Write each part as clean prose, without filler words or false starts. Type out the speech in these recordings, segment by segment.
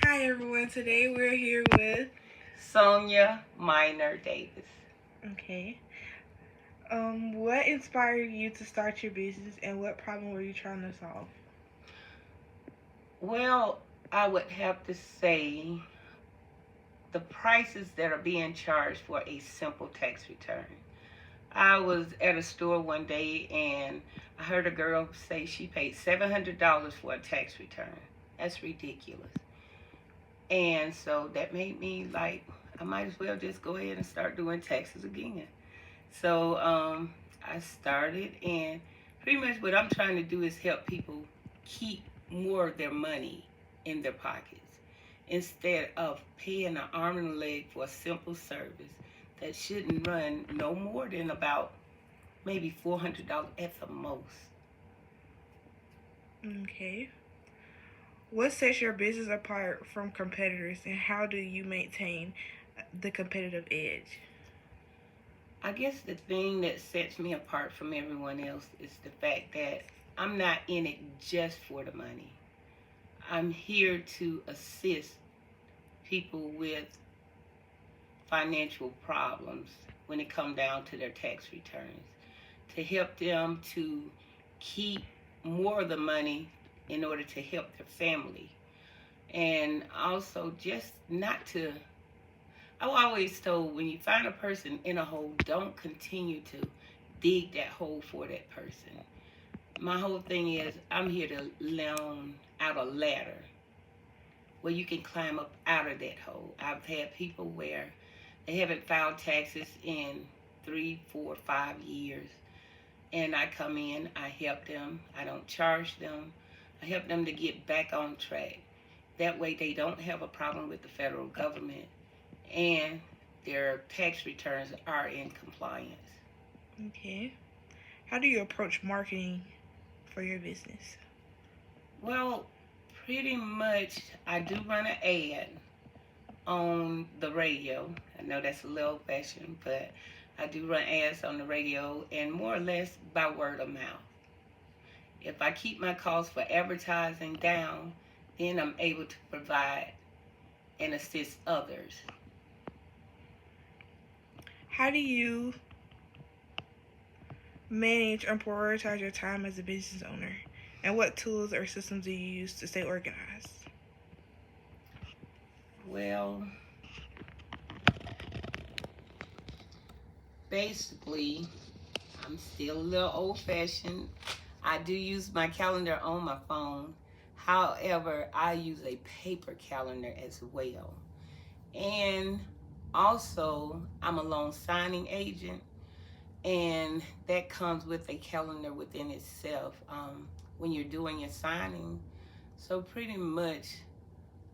Hi everyone. Today we're here with Sonia Minor Davis. okay. What inspired you to start your business and what problem were you trying to solve? Well, I would have to say the prices that are being charged for a simple tax return. I was at a store one day and I heard a girl say she paid $700 for a tax return. That's ridiculous. And so that made me like, I might as well just go ahead and start doing taxes again. So I started, and pretty much what I'm trying to do is help people keep more of their money in their pockets instead of paying an arm and a leg for a simple service that shouldn't run no more than about maybe $400 at the most. Okay. What sets your business apart from competitors and how do you maintain the competitive edge? I guess the thing that sets me apart from everyone else is the fact that I'm not in it just for the money. I'm here to assist people with financial problems when it comes down to their tax returns, to help them to keep more of the money in order to help their family, and also just not to. I always told, when you find a person in a hole, don't continue to dig that hole for that person. My whole thing is I'm here to loan out a ladder where you can climb up out of that hole. I've had people where they haven't filed taxes in 3, 4, 5 years. And I come in, I help them, I don't charge them, I help them to get back on track. That way they don't have a problem with the federal government and their tax returns are in compliance. Okay. How do you approach marketing for your business? Well, pretty much I do run an ad on the radio. I know that's a little old fashioned, but I do run ads on the radio and more or less by word of mouth. If I keep my costs for advertising down, then I'm able to provide and assist others. How do you manage and prioritize your time as a business owner? And what tools or systems do you use to stay organized? Well, basically, I'm still a little old fashioned. I do use my calendar on my phone. However, I use a paper calendar as well. And also, I'm a loan signing agent, and that comes with a calendar within itself when you're doing your signing. So, pretty much,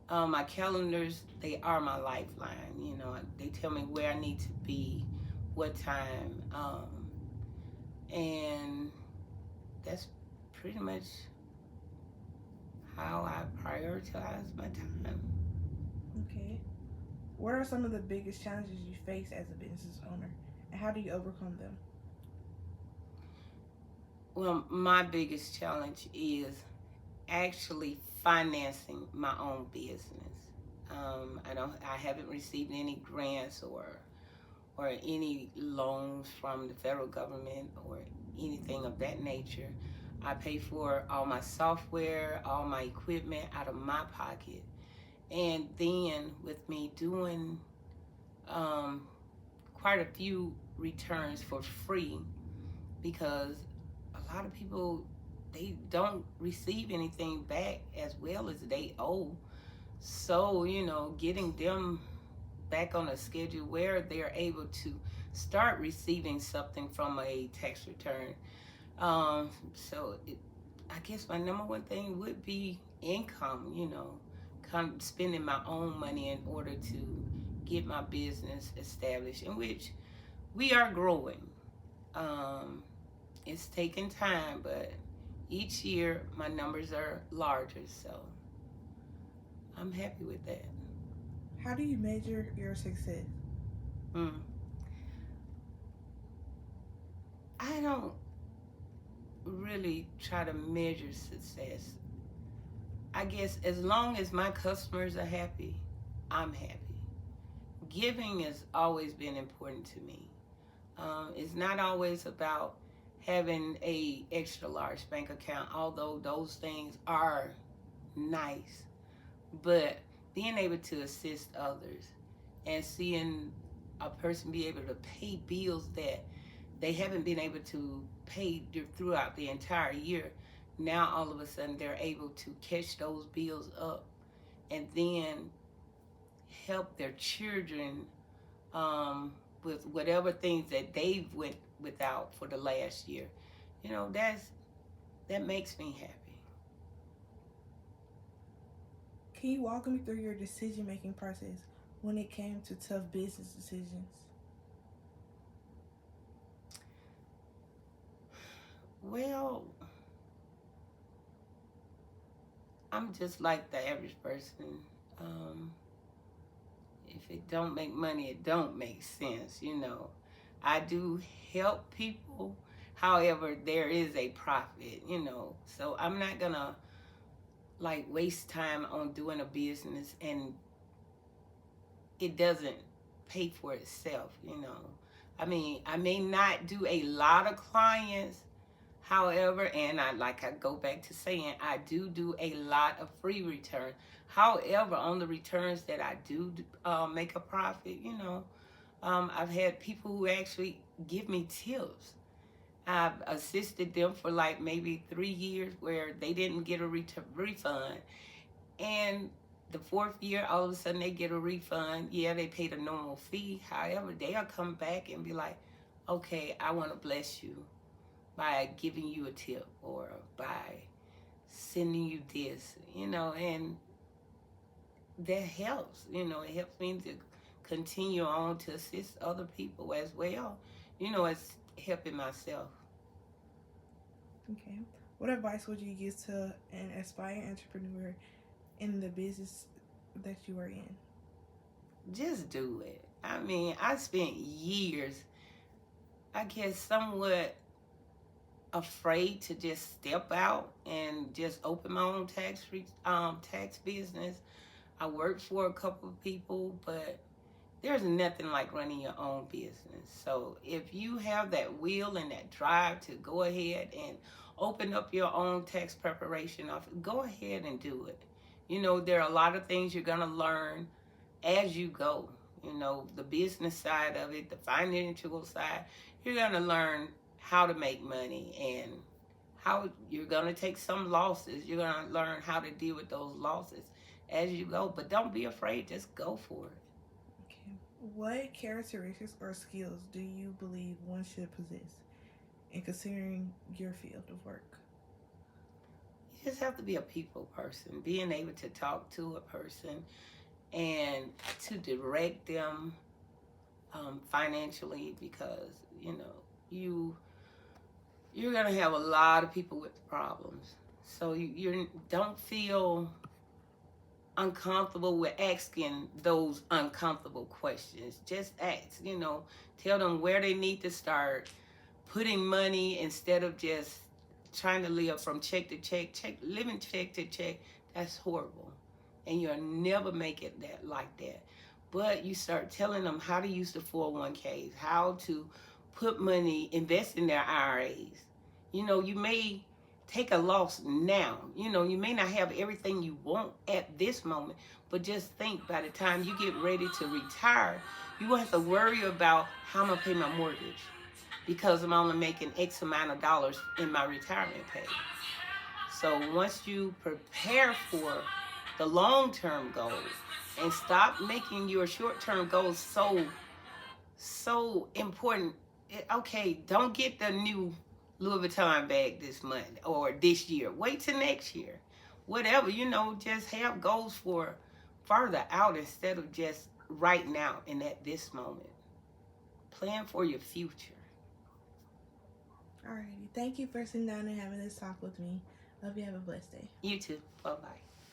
my calendars, they are my lifeline. You know, they tell me where I need to be, what time, and that's pretty much how I prioritize my time. Okay. What are some of the biggest challenges you face as a business owner, and how do you overcome them? Well, my biggest challenge is actually financing my own business. I haven't received any grants or any loans from the federal government or anything of that nature. I pay for all my software, all my equipment out of my pocket. And then with me doing um, quite a few returns for free, because a lot of people, they don't receive anything back as well as they owe. So, getting them back on a schedule where they're able to start receiving something from a tax return. I guess my number one thing would be income, spending my own money in order to get my business established, in which we are growing. Um, it's taking time, but each year my numbers are larger, so I'm happy with that. How do you measure your success? Mm. I don't really try to measure success. I guess as long as my customers are happy, I'm happy. Giving has always been important to me. It's not always about having a extra large bank account, although those things are nice. But being able to assist others and seeing a person be able to pay bills that they haven't been able to pay throughout the entire year, now all of a sudden they're able to catch those bills up and then help their children with whatever things that they've went without for the last year. That makes me happy. Can you walk me through your decision making process when it came to tough business decisions? Well, I'm just like the average person. If it don't make money, it don't make sense. I do help people. However, there is a profit. So I'm not gonna like waste time on doing a business and it doesn't pay for itself. I mean, I may not do a lot of clients. However, and I go back to saying, I do a lot of free returns. However, on the returns that I do make a profit, I've had people who actually give me tips. I've assisted them for like maybe 3 years where they didn't get a refund. And the 4th year, all of a sudden they get a refund. Yeah, they paid a normal fee. However, they'll come back and be like, okay, I want to bless you by giving you a tip or by sending you this, and that helps. It helps me to continue on to assist other people as well, as helping myself. Okay. What advice would you give to an aspiring entrepreneur in the business that you are in? Just do it. I mean, I spent years, I guess, somewhat afraid to just step out and just open my own tax business. I worked for a couple of people, but there's nothing like running your own business. So if you have that will and that drive to go ahead and open up your own tax preparation office, go ahead and do it. There are a lot of things you're going to learn as you go. The business side of it, the financial side, you're going to learn how to make money and how you're going to take some losses. You're going to learn how to deal with those losses as you go. But don't be afraid. Just go for it. Okay. What characteristics or skills do you believe one should possess in considering your field of work? You just have to be a people person, being able to talk to a person and to direct them financially, because you're gonna have a lot of people with problems. So you don't feel uncomfortable with asking those uncomfortable questions. Just ask. Tell them where they need to start putting money instead of just trying to live from check to check. Living check to check, that's horrible, and you'll never make it like that. But you start telling them how to use the 401ks, how to put money, invest in their IRAs. You may take a loss now. You may not have everything you want at this moment, but just think, by the time you get ready to retire, you won't have to worry about how I'm going to pay my mortgage because I'm only making X amount of dollars in my retirement pay. So once you prepare for the long-term goals and stop making your short-term goals so important. Okay, don't get the new Louis Vuitton bag this month or this year. Wait till next year. Whatever, just have goals for further out instead of just right now and at this moment. Plan for your future. Alrighty. Thank you for sitting down and having this talk with me. Hope you have a blessed day. You too. Bye-bye.